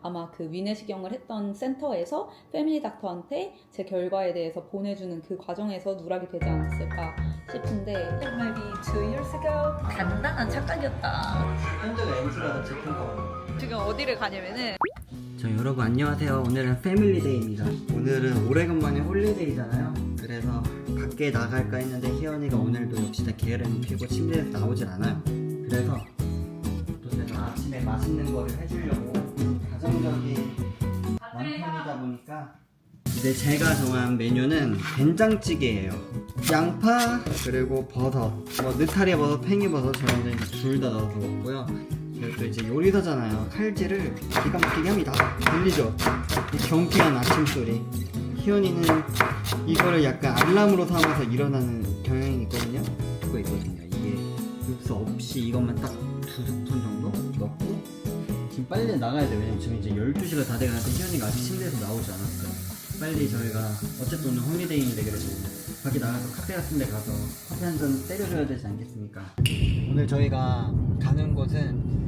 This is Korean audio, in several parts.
아마 그 위내시경을 했던 센터에서 패밀리 닥터한테 제 결과에 대해서 보내주는 그 과정에서 누락이 되지 않았을까 싶은데 maybe 2 years ago 간단한 착각이었다. 현재가 MC가 더 찍힌 거. 지금 어디를 가냐면은 저 여러분 안녕하세요. 오늘은 패밀리데이입니다. 오늘은 오래간만에 홀리데이잖아요. 그래서 밖에 나갈까 했는데 희연이가 오늘도 역시나 게으름이 피고 침대에서 나오질 않아요. 그래서 또 제가 아침에 맛있는 거를 해주려고 가정적인 남편이다 보니까 이제 제가 정한 메뉴는 된장찌개예요. 양파 그리고 버섯, 뭐 느타리 버섯, 팽이버섯 저는 이제 둘 다 넣어서 먹고요. 그리고 또 이제 요리사잖아요. 칼질을 기가 막히게 합니다. 들리죠? 이 경쾌한 아침 소리. 희연이는 이거를 약간 알람으로 삼아서 일어나는 경향이 있거든요. 그거 있거든요. 이게 육수 없이 이것만 딱 2스푼 정도 넣고 지금 빨리 나가야 돼요. 왜냐면 지금 이제 12시가 다 돼가는데 희연이가 아직 침대에서 나오지 않았어요. 빨리 저희가 어쨌든 오늘 홀리데이인데 그래도 밖에 나가서 카페 같은 데 가서 커피 한 잔 때려줘야 되지 않겠습니까? 오늘 저희가 가는 곳은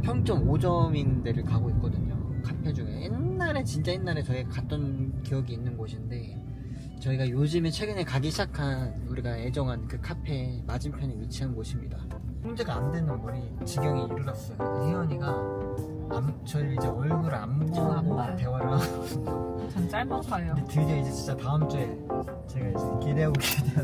평점 5점인 데를 가고 있거든요. 카페 중에 옛날에 진짜 옛날에 저희가 갔던 기억이 있는 곳인데 저희가 요즘에 최근에 가기 시작한 우리가 애정한 그 카페 맞은편에 위치한 곳입니다. 형제가 안 되는 머리 지경에 이르렀어요. 혜연이가 저희 이제 얼굴을 안 보고 대화를 하거든요. 전 짧아서요. 근데 드디어 이제 진짜 다음 주에 제가 이제 기대하고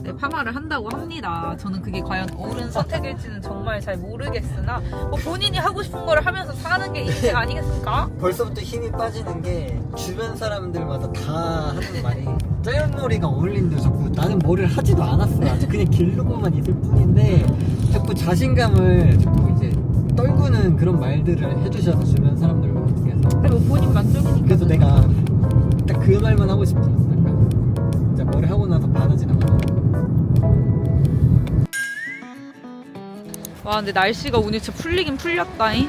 네, 파마를 한다고 합니다. 저는 그게 과연 옳은 선택일지는 정말 잘 모르겠으나 뭐 본인이 하고 싶은 거를 하면서 사는 게 인생 아니겠습니까? 벌써부터 힘이 빠지는 게 주변 사람들마다 다 하는 말이 짧은 머리가 어울린다 자꾸. 나는 머리를 하지도 않았어. 아직 그냥 기르고만 있을 뿐인데 자꾸 자신감을 자꾸 이제 떨구는 그런 말들을 해주셔서 주변 사람들 중에서. 근데 뭐 본인 만족이니까. 그래서 내가 딱 그 말만 하고 싶어. 약간 진짜 머리 하고 나서 많아지나 봐. 와 근데 날씨가 오늘 진짜 풀리긴 풀렸다잉.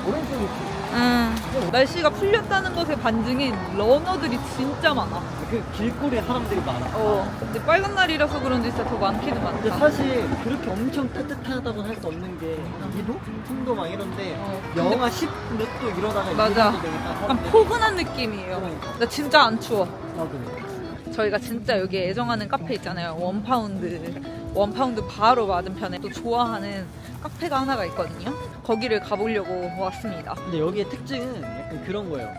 오른쪽이 응. 날씨가 풀렸다는 것의 반증인 러너들이 진짜 많아. 그 길거리에 사람들이 많아. 근데 빨간 날이라서 그런지 진짜 더 많기는 근데 많다. 사실 그렇게 엄청 따뜻하다고 할 수 없는 게 2도? 3도 막 이런데 영하 10 몇 도 이러다가 맞아. 이렇게 되니까 약간 사람들이 포근한 느낌이에요. 그러니까. 나 진짜 안 추워. 나도. 저희가 진짜 여기 애정하는 카페 있잖아요. 원파운드 바로 맞은편에 또 좋아하는 카페가 하나가 있거든요. 거기를 가보려고 왔습니다. 근데 여기의 특징은 약간 그런 거예요.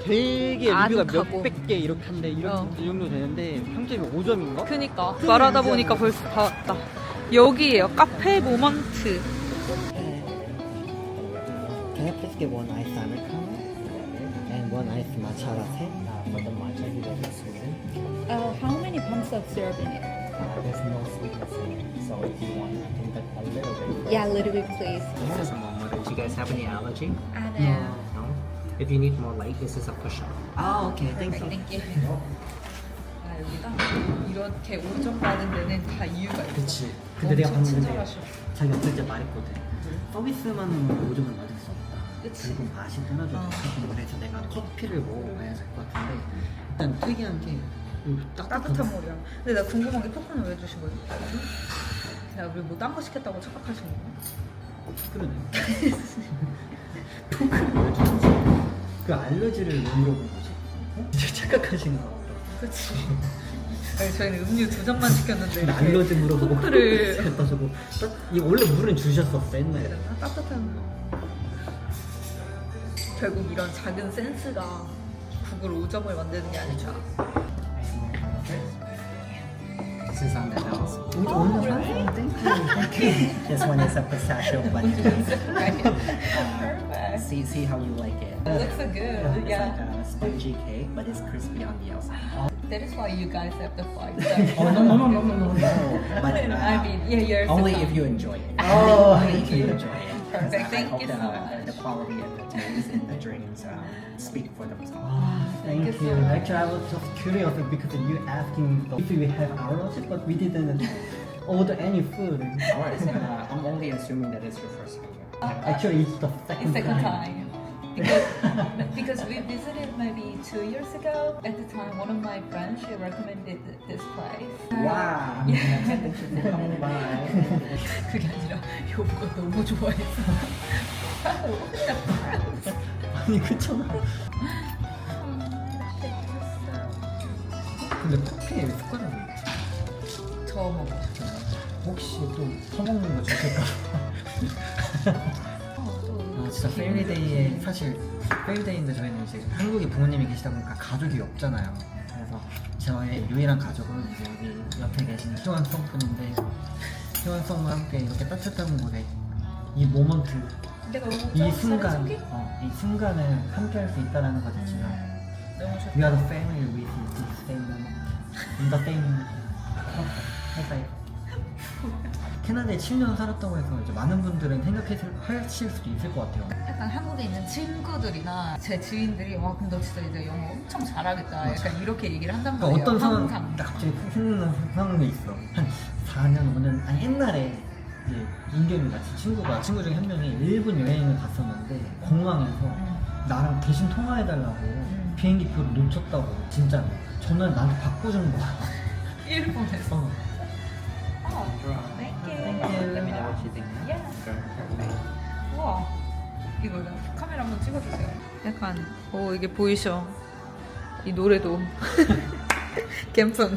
되게 아늑하고. 리뷰가 몇백 개 이렇게 한데 이런 이 정도 되는데 평점이 5점인가? 그니까 말하다 보니까 벌써 다 왔다. 여기에요. 카페 모먼트. Can I please get one ice americano and one ice matcha latte? For the matcha you don't have sweetened. How many pumps of syrup in it? There's no sweetness in it. So if you want, I think that a little bit. Yeah, a little bit please. This is a moment. Do you guys have any allergy? No. No. If you need more light, this is a push-up. Ah, okay. Thank you. Thank you. 여기가 이렇게 5점 받은 데는 다 이유가 있어. 그치. 근데 내가 봤는데 친절하셔. 자기 어떨 때 말했거든. 서비스만은 5점을 받을 수 없다. 그치. 그리고 맛이 끊어져. 그래서 내가 커피를 먹어봐야 될 것 같은데 일단 특이한 게 따뜻한 물이야. 근데 나 궁금한 게 포크는 왜 주신 거예요? 내가 우리 뭐 딴 거 시켰다고 착각하신 거야? 그러네. 포크를 왜 주셨지? 그 알러지를 왜 물어본 거지? 어? 착각하신 거 같다. 그치. 아니, 저희는 음료 2잔만 시켰는데 근데 알러지 물어보고 포크를 갖다 주고 이 원래 물은 주셨었어 옛날에. 그랬나? 따뜻한 물. 결국 이런 작은 센스가 국을 5점을 만드는 게 아닐까. This is on the nose. Thank you. This one is a pistachio bunny. Perfect. See how you like it. It looks so good. It's Yeah. like a spongy cake, but it's crispy on the outside. That is why you guys have the flight. Oh no! But I mean, yeah, you're only so if you enjoy it. Oh, Only if you enjoy it. Perfect. I Thank hope you so much. the quality of the taste and the drinks speak for themselves. Thank you so you. much. Actually, I was just curious because you asking if we have allergies, but we didn't order any food. Of course, I'm only assuming that it's your first time here. Actually, it's the second, Second time. Because we visited maybe 2 years ago. At the time, one of my friends, she recommended this place. Wow! Thank you for coming by. 그게 아니라 이거 너무 좋아해서. 아니 그렇잖아. 근데 커피에 왜 숟가락이 있지? 저 먹어. 혹시 또 퍼먹는 거 주실까? 아 진짜 패밀리데이에 사실 패밀리데이인데 저희는 이제 한국에 부모님이 계시다 보니까 가족이 없잖아요. 그래서 저의 유일한 가족은 이제 여기 옆에 계신 희원 성분인데 희원 성과 함께 이렇게 따뜻한 곳에 이 모먼트 내가 너무 이 순간 이 순간을 함께 할 수 있다는 것 자체가 너무 좋다. We are the family with the same moment in the same 하이파이브. 캐나다에 7년 살았다고 해서 이제 많은 분들은 생각하실 수도 있을 것 같아요. 약간 한국에 있는 친구들이나 제 지인들이 와 그럼 너 진짜 이제 영어 엄청 잘하겠다 약간 이렇게 얘기를 한단 말이에요. 어떤 상황 항상. 나 갑자기 생각나는 상황이 있어. 한 4년 5년 아니 옛날에 이제 인경이 같이 친구 중에 한 명이 일본 여행을 갔었는데 공항에서 나랑 대신 통화해달라고 비행기표를 놓쳤다고 진짜로 전화를 나한테 바꿔준 거야. 일본에서. 어. Thank you. Let me know what you think. Yeah. 우와. 이거 카메라 한번 찍어주세요. 약간 이게 보이셔. 이 노래도. 갬성.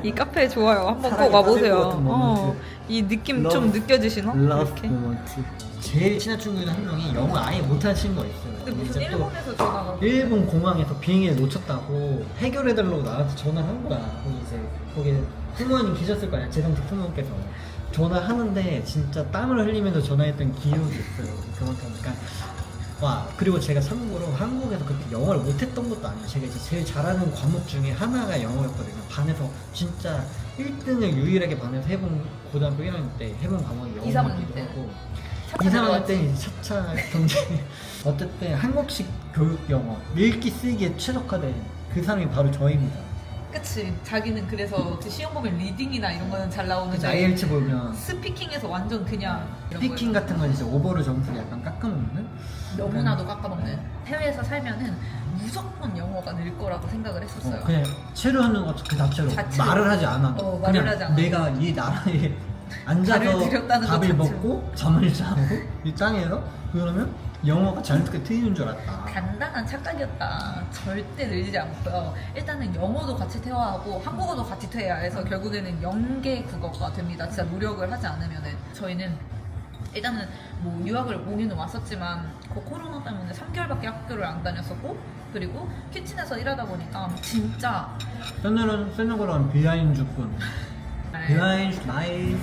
이 카페 좋아요. 한번 꼭 와보세요. 이 느낌 좀 Love. 느껴지시나? Love 이렇게. moment. 제일 친한 친구 중에 한 명이 영어 아예 못하는 친구가 있어요. 근데 무슨 이제 또 일본에서 전화가 일본 공항에서 비행기를 놓쳤다고 해결해달라고 나한테 전화를 한 거야. 거기 이제 거기 부모님 계셨을 거 아니야. 재성직 부모님께서 전화하는데 진짜 땀을 흘리면서 전화했던 기억이 있어요. 그만큼 그러니까 와 그리고 제가 참고로 한국에서 그렇게 영어를 못했던 것도 아니에요. 제가 이제 제일 잘하는 과목 중에 하나가 영어였거든요. 반에서 진짜 1등을 유일하게 반에서 해본 고등학교 1학년 때 해본 과목이 2, 3학년 영어이기도 때. 하고 2, 차차 3학년 때 들어왔지. 이제 차차 경쟁 어쨌든 한국식 교육 영어 읽기 쓰기에 최적화된 그 사람이 바로 저입니다. 그치. 자기는 그래서 그 시험 보면 리딩이나 이런 거는 잘 나오는데 IELTS 보면 스피킹에서 완전 그냥 이런 스피킹 거예요. 같은 건 이제 오버를 점수를 약간 깎아먹는? 너무나도 깎아먹는. 해외에서 살면은 무조건 영어가 늘 거라고 생각을 했었어요. 그냥 체류하는 것 그 자체로 자체로. 말을 하지 않아. 말을 하지 않아. 내가 이 나라에 앉아서 발을 들였다는 것 밥을 자체로. 먹고 잠을 자고 이 땅에서 그러면 영어가 자연스럽게 트이는 줄 알았다. 간단한 착각이었다. 절대 늘리지 않고요. 일단은 영어도 같이 퇴화하고 한국어도 같이 퇴화해서 결국에는 영계 국어가 됩니다. 진짜 노력을 하지 않으면은 저희는 일단은 뭐 유학을 5년은 왔었지만 그 코로나 때문에 3개월밖에 학교를 안 다녔었고 그리고 키친에서 일하다 보니까 진짜 쓰는 거로 하면 비하인드군. 비하인드 나이스.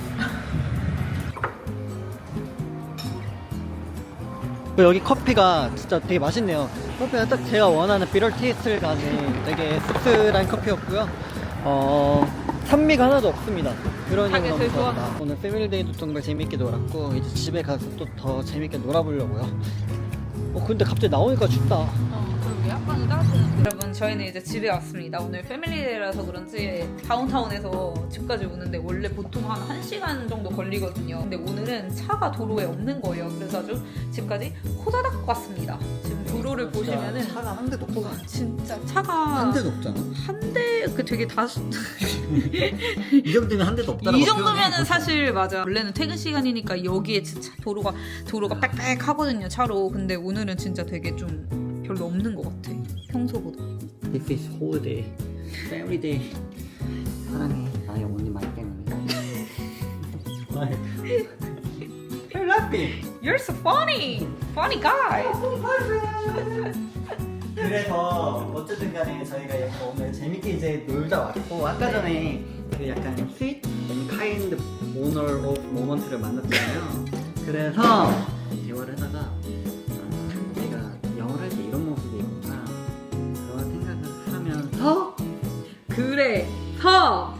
여기 커피가 진짜 되게 맛있네요. 커피가 딱 제가 원하는 비럴 테이스트를 가진 되게 씁쓸한 커피였고요. 산미가 하나도 없습니다. 그런 가게 점이 제일 너무 좋았다. 오늘 패밀리데이도 정말 재밌게 놀았고 이제 집에 가서 또 더 재밌게 놀아보려고요. 근데 갑자기 나오니까 춥다. 그러게 약간 따뜻해졌는데 여러분 저희는 이제 집에 왔습니다. 오늘 패밀리데이라서 그런지 다운타운에서 집까지 오는데 원래 보통 한 1시간 정도 걸리거든요. 근데 오늘은 차가 도로에 없는 거예요. 그래서 아주 집까지 호다닥 왔습니다. 지금 도로를 보시면은 차가 한 대도 없어. 진짜 차가 한 대도 없잖아. 그 되게 이 정도면 한 대도 없다라고 이 정도면은 표현해. 사실 맞아. 원래는 퇴근 시간이니까 여기에 진짜 도로가 빽빽하거든요 차로. 근데 오늘은 진짜 되게 좀 별로 없는 것 같아 평소보다. This is holiday, family day. 사랑해, 나의 언니 많이 때문에. You're laughing. You're so funny guy. 그래서 어쨌든 간에 저희가 약간 오늘 재밌게 이제 놀다 왔고 아까 전에 그 약간 sweet and kind owner of moment를 만났잖아요. 그래서 대화를 하다가 내가 영어를 할 때 이런 모습이 있구나 그런 생각을 하면서 그래서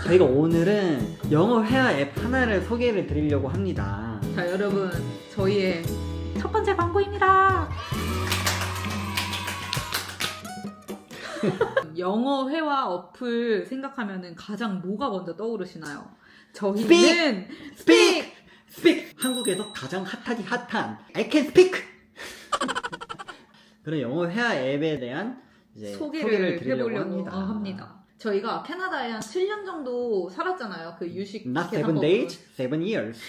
저희가 오늘은 영어 회화 앱 하나를 소개를 드리려고 합니다. 자 여러분 저희의 첫 번째 광고입니다. 영어 회화 어플 생각하면은 가장 뭐가 먼저 떠오르시나요? 저희는 Speak! 한국에서 가장 핫한 I can speak! 그런 영어 회화 앱에 대한 이제 소개를 드리려고 해보려고 합니다. 저희가 캐나다에 한 7년 정도 살았잖아요. 그 유식 Not 7 계산법으로. days, 7 years.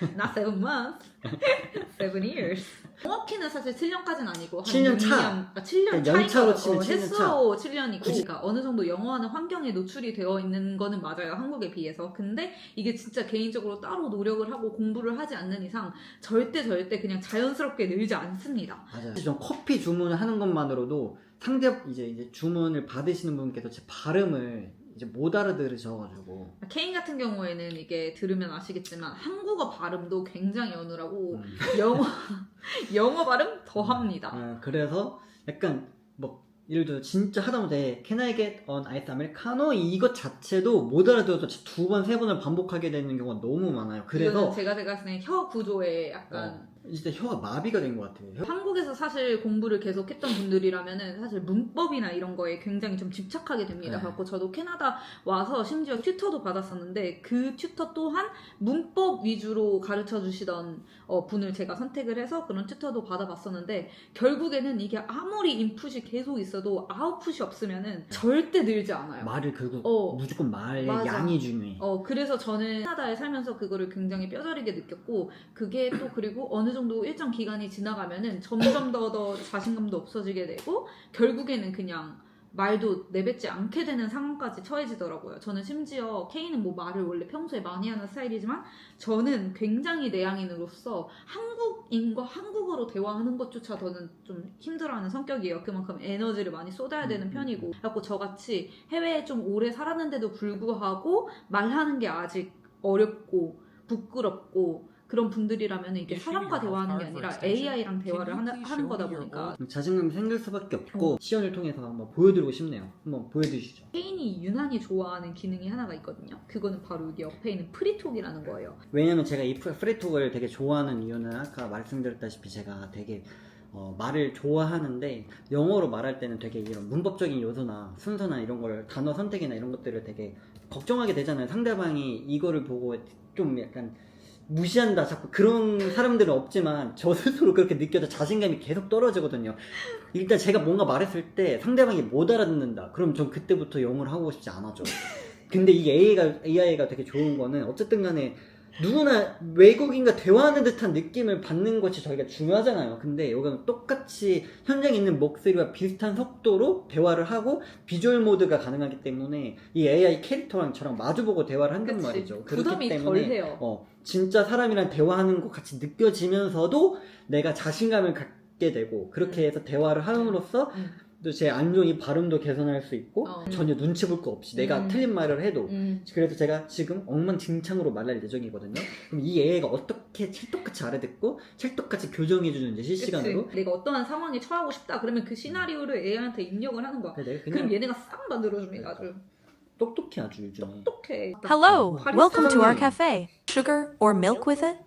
Not 7 months. 7 years. 정확히는 사실 7년까지는 아니고 한 7년 차. 7년 연차로 차이가 치면 7년 차. 횟수로 7년이고 그러니까 어느 정도 영어하는 환경에 노출이 되어 있는 거는 맞아요. 한국에 비해서. 근데 이게 진짜 개인적으로 따로 노력을 하고 공부를 하지 않는 이상 절대 그냥 자연스럽게 늘지 않습니다. 맞아요. 전 커피 주문을 하는 것만으로도 상대 이제 주문을 받으시는 분께서 제 발음을 이제 못 알아들으셔가지고 케인 같은 경우에는 이게 들으면 아시겠지만 한국어 발음도 굉장히 어눌하고 음. 영어 발음 더 합니다. 그래서 약간 뭐 예를 들어 진짜 하다못해 Can I get an ice americano 이것 자체도 못 알아들어서 2번, 3번을 반복하게 되는 경우가 너무 많아요. 그래서 이거는 제가 봤을 때 혀 구조에 약간 진짜 혀가 마비가 된 것 같아요. 한국에서 사실 공부를 계속 했던 분들이라면은 사실 문법이나 이런 거에 굉장히 좀 집착하게 됩니다. 네. 그래서 저도 캐나다 와서 심지어 튜터도 받았었는데 그 튜터 또한 문법 위주로 가르쳐 주시던 분을 제가 선택을 해서 그런 튜터도 받아봤었는데 결국에는 이게 아무리 인풋이 계속 있어도 아웃풋이 없으면은 절대 늘지 않아요. 말을 결국 무조건 말의 맞아. 양이 중요해. 그래서 저는 캐나다에 살면서 그거를 굉장히 뼈저리게 느꼈고 그게 또 그리고 어느 정도 일정 기간이 지나가면은 점점 더 자신감도 없어지게 되고 결국에는 그냥 말도 내뱉지 않게 되는 상황까지 처해지더라고요. 저는 심지어 케이는 뭐 말을 원래 평소에 많이 하는 스타일이지만 저는 굉장히 내향인으로서 한국인과 한국어로 대화하는 것조차 저는 좀 힘들어하는 성격이에요. 그만큼 에너지를 많이 쏟아야 되는 편이고 그래서 저같이 해외에 좀 오래 살았는데도 불구하고 말하는 게 아직 어렵고 부끄럽고 그런 분들이라면 이게 사람과 대화하는 게 아니라 AI랑 대화를 하는 거다 보니까 자신감이 생길 수밖에 없고 시연을 통해서 한번 보여드리고 싶네요. 한번 보여주시죠. 케인이 유난히 좋아하는 기능이 하나가 있거든요. 그거는 바로 여기 옆에 있는 프리톡이라는 거예요. 왜냐면 제가 이 프리톡을 되게 좋아하는 이유는 아까 말씀드렸다시피 제가 되게 말을 좋아하는데 영어로 말할 때는 되게 이런 문법적인 요소나 순서나 이런 걸 단어 선택이나 이런 것들을 되게 걱정하게 되잖아요. 상대방이 이거를 보고 좀 약간 무시한다 자꾸 그런 사람들은 없지만 저 스스로 그렇게 느껴져 자신감이 계속 떨어지거든요. 일단 제가 뭔가 말했을 때 상대방이 못 알아듣는다 그럼 전 그때부터 영어를 하고 싶지 않아져. 근데 이 AI가 되게 좋은 거는 어쨌든 간에 누구나 외국인과 대화하는 듯한 느낌을 받는 것이 저희가 중요하잖아요. 근데 여기는 똑같이 현장에 있는 목소리와 비슷한 속도로 대화를 하고 비주얼 모드가 가능하기 때문에 이 AI 캐릭터랑 저랑 마주보고 대화를 한단 그치. 말이죠. 부담이 그렇기 덜 때문에 해요. 진짜 사람이랑 대화하는 것 같이 느껴지면서도 내가 자신감을 갖게 되고 그렇게 해서 대화를 함으로써 또 제 안정이 발음도 개선할 수 있고 전혀 눈치 볼 거 없이 내가 틀린 말을 해도 그래서 제가 지금 엉망진창으로 말할 예정이거든요. 그럼 이 AI가 어떻게 찰떡같이 알아듣고 찰떡같이 교정해주는지 실시간으로. 그치. 내가 어떠한 상황에 처하고 싶다 그러면 그 시나리오를 AI한테 입력을 하는 거야. 그럼 얘네가 싹 만들어줍니다. 아주 똑똑해 아주 요즘에. 똑똑해. Hello, welcome to our 바리스타님. cafe. Sugar or milk with it?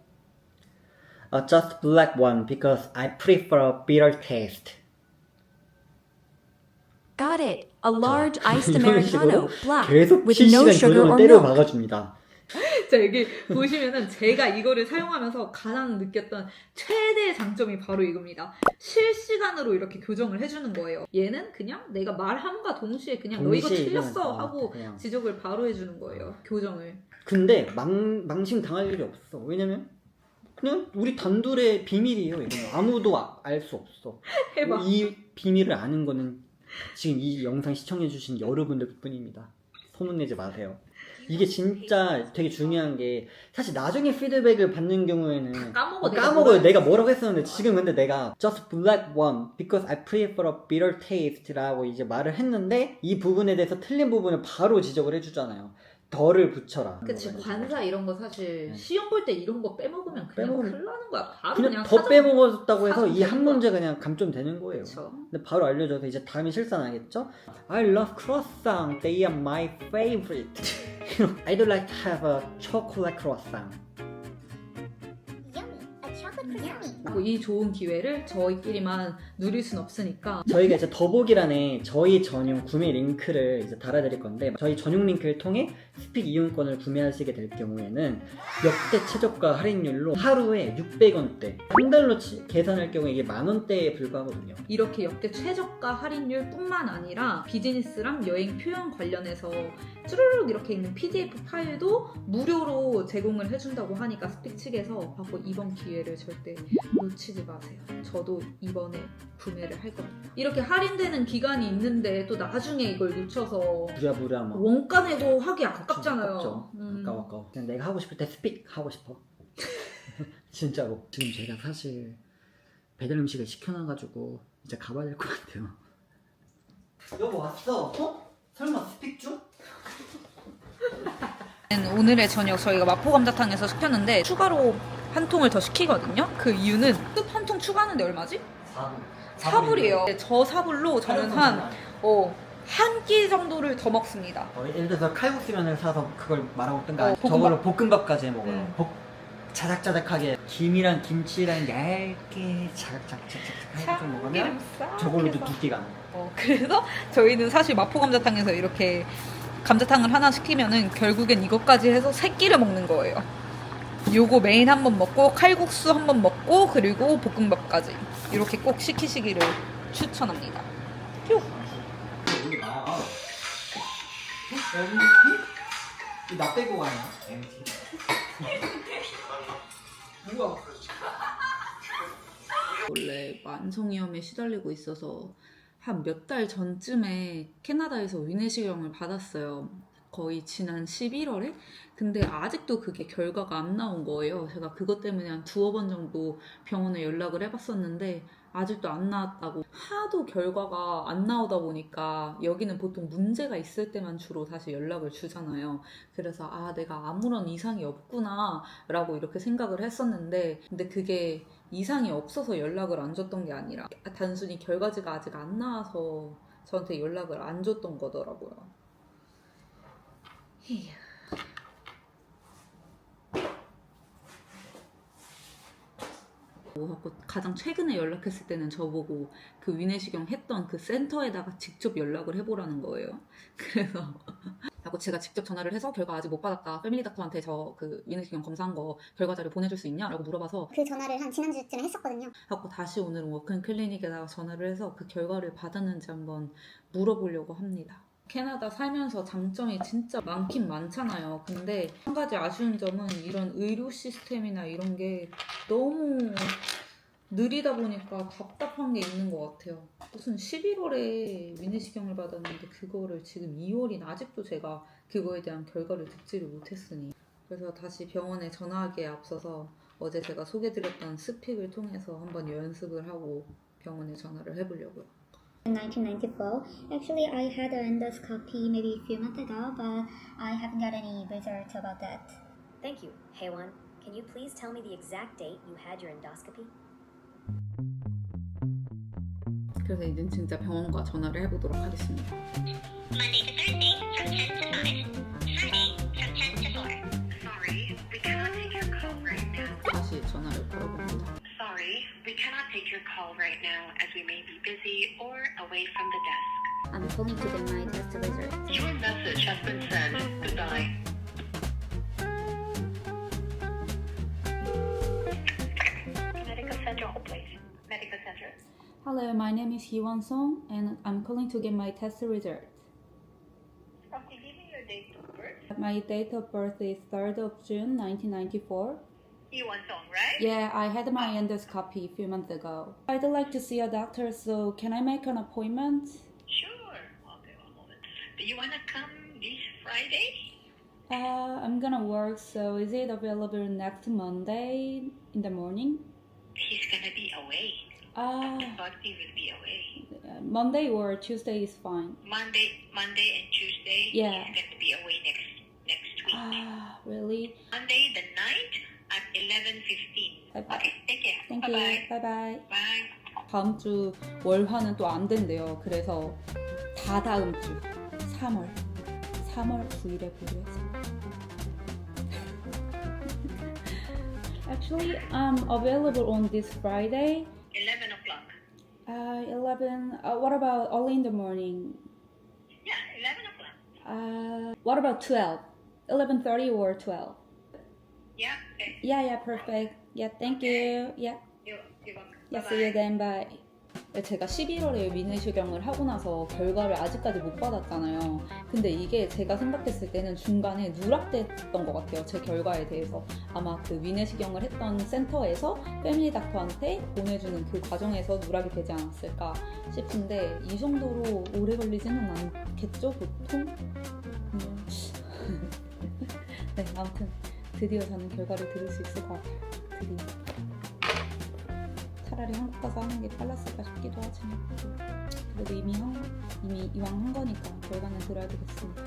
Just black one because I prefer bitter taste. Got it. A large iced 이런 식으로 Americano, black, 계속 with no 실시간 sugar 교정을 or 때려 milk. 박아줍니다. 자 여기 보시면은 제가 이거를 사용하면서 가장 느꼈던 최대의 장점이 바로 이겁니다. 실시간으로 이렇게 교정을 해주는 거예요. 얘는 그냥 내가 말함과 동시에 그냥 너 이거 동시에 틀렸어 이거는 하고 그냥. 지적을 바로 해주는 거예요. 교정을. 근데 망신 당할 일이 없어. 왜냐면 그냥 우리 단둘의 비밀이에요. 이거는 아무도 알 수 없어. 해봐. 이 비밀을 아는 거는 지금 이 영상 시청해주신 여러분들 뿐입니다. 소문내지 마세요. 이게 진짜 되게 중요한 게 사실 나중에 피드백을 받는 경우에는 까먹어요. 내가 뭐라고 했었는데 지금 근데 내가 just black one because I prefer a bitter taste라고 이제 말을 했는데 이 부분에 대해서 틀린 부분을 바로 지적을 해주잖아요. 덜을 붙여라. 그치 관사 이런 거 사실 시험 볼 때 이런 거 빼먹으면 그냥 빼먹으면- 큰일 나는 거야. 바로 그냥 그냥 더 빼먹었다고 해서 사전 이 한 되는 거야. 문제 그냥 감점되는 거예요. 그쵸. 근데 바로 알려줘서 이제 다음에 실수 안 하겠죠? I love croissant. They are my favorite. I'd like to have a chocolate croissant. Yummy, a chocolate 그리고 이 좋은 기회를 저희끼리만 누릴 순 없으니까 저희가 이제 더보기란에 저희 전용 구매 링크를 이제 달아드릴 건데 저희 전용 링크를 통해 스픽 이용권을 구매하시게 될 경우에는 역대 최저가 할인율로 하루에 600원대 한 달로 계산할 경우에 이게 만원대에 불과하거든요. 이렇게 역대 최저가 할인율 뿐만 아니라 비즈니스랑 여행 표현 관련해서 쭈루룩 이렇게 있는 PDF 파일도 무료로 제공을 해준다고 하니까 스픽 측에서 하고 이번 기회를 절대 놓치지 마세요. 저도 이번에 구매를 할 겁니다. 이렇게 할인되는 기간이 있는데 또 나중에 이걸 놓쳐서 부랴부랴 막 원가 내고 하기 아깝잖아요. 아깝죠. 아까워. 그냥 내가 하고 싶을 때 스픽 하고 싶어. 진짜로. 지금 제가 사실 배달 음식을 시켜놔가지고 이제 가봐야 될 것 같아요. 여보 왔어? 어? 설마 스픽 중? 오늘의 저녁 저희가 마포감자탕에서 시켰는데 추가로 한 통을 더 시키거든요. 그 이유는 습 한 통 추가하는데 얼마지? 4불이에요. 저 4불로 저는 한 끼 정도를 더 먹습니다. 예를 들어서 칼국수면을 사서 그걸 말아 먹든가 볶음밥. 저걸로 볶음밥까지 해 먹어요. 자작자작하게 김이랑 김치랑 얇게 자작자작자작 좀 먹으면 저걸로도 2끼가 나요. 그래서 저희는 사실 마포감자탕에서 이렇게 감자탕을 하나 시키면은 결국엔 이것까지 해서 3끼를 먹는 거예요. 요거 메인 한번 먹고 칼국수 한번 먹고 그리고 볶음밥까지 이렇게 꼭 시키시기를 추천합니다. 휴. 나 빼고 가냐? 뭐야? 원래 만성위염에 시달리고 있어서 한 몇 달 전쯤에 캐나다에서 위내시경을 받았어요. 거의 지난 11월에? 근데 아직도 그게 결과가 안 나온 거예요. 제가 그것 때문에 한 2번 정도 병원에 연락을 해봤었는데 아직도 안 나왔다고. 하도 결과가 안 나오다 보니까 여기는 보통 문제가 있을 때만 주로 사실 연락을 주잖아요. 그래서 내가 아무런 이상이 없구나 라고 이렇게 생각을 했었는데 근데 그게 이상이 없어서 연락을 안 줬던 게 아니라 단순히 결과지가 아직 안 나와서 저한테 연락을 안 줬던 거더라고요. 에휴. 가장 최근에 연락했을 때는 저보고 그 위내시경 했던 그 센터에다가 직접 연락을 해보라는 거예요. 그래서 하고 제가 직접 전화를 해서 결과 아직 못 받았다. 패밀리 닥터한테 저 그 위내시경 검사한 거 결과 자료 보내줄 수 있냐? 라고 물어봐서 그 전화를 한 지난주쯤에 했었거든요. 하고 다시 오늘은 워크인 클리닉에다가 전화를 해서 그 결과를 받았는지 한번 물어보려고 합니다. 캐나다 살면서 장점이 진짜 많긴 많잖아요. 근데 한 가지 아쉬운 점은 이런 의료 시스템이나 이런 게 너무 느리다 보니까 답답한 게 있는 것 같아요. 무슨 11월에 위내시경을 받았는데 그거를 지금 2월이나 아직도 제가 그거에 대한 결과를 듣지를 못했으니 그래서 다시 병원에 전화하기에 앞서서 어제 제가 소개드렸던 스픽을 통해서 한번 연습을 하고 병원에 전화를 해보려고요. In 1994, actually I had an endoscopy maybe a few months ago, but I haven't got any results about that. Thank you. Haewon, can you please tell me the exact date you had your endoscopy? 그래서 이제 진짜 병원과 전화를 해보도록 하겠습니다. Monday to Thursday from 10 to 5. Friday from 10 to 4. Sorry, we cannot take your call right now. 다시 전화를 걸어봅니다. Sorry, we cannot take your call right now as we may be busy or away from the desk. I'm calling to get my test results. Your message has been sent. Goodbye. Medical Center, hold please. Medical Center. Hello, my name is Hee-won Song and I'm calling to get my test result. Can you give me your date of birth? My date of birth is 3rd of June 1994. You want song, right? Yeah, I had my endoscopy a few months ago. I'd like to see a doctor, so can I make an appointment? Sure. Okay, one moment. Do you want to come this Friday? I'm gonna work, so is it available next Monday in the morning? He's gonna be away. But he will be away. Monday or Tuesday is fine. Monday and Tuesday. Yeah. He's going to be away next week. Really? Monday the 9th at 11:15. Bye-bye. Okay, take care. Thank Bye-bye. you. Bye-bye. Bye. 다음 주 월화는 또 안 된대요. 그래서 다 다음 주 3월 9일에 보기로 했습니다. Actually, I'm available on this Friday. 11 o'clock. 11. What about early in the morning? Yeah, 11 o'clock. What about 12? 11:30 or 12? Yeah, okay. Yeah, perfect. Yeah, thank you. Yeah, You're welcome. yeah, see you then. Bye. 제가 11월에 위내시경을 하고 나서 결과를 아직까지 못 받았잖아요. 근데 이게 제가 생각했을 때는 중간에 누락됐던 것 같아요. 제 결과에 대해서. 아마 그 위내시경을 했던 센터에서 패밀리 닥터한테 보내주는 그 과정에서 누락이 되지 않았을까 싶은데 이 정도로 오래 걸리지는 않겠죠, 보통? 네, 아무튼 드디어 저는 결과를 들을 수 있을 것 같아요. 드디어. 차라리 한국 가서 하는 게 빨랐을까 싶기도 하지만 그래도 이미 이왕 한 거니까 결과는 들어야 되겠습니다.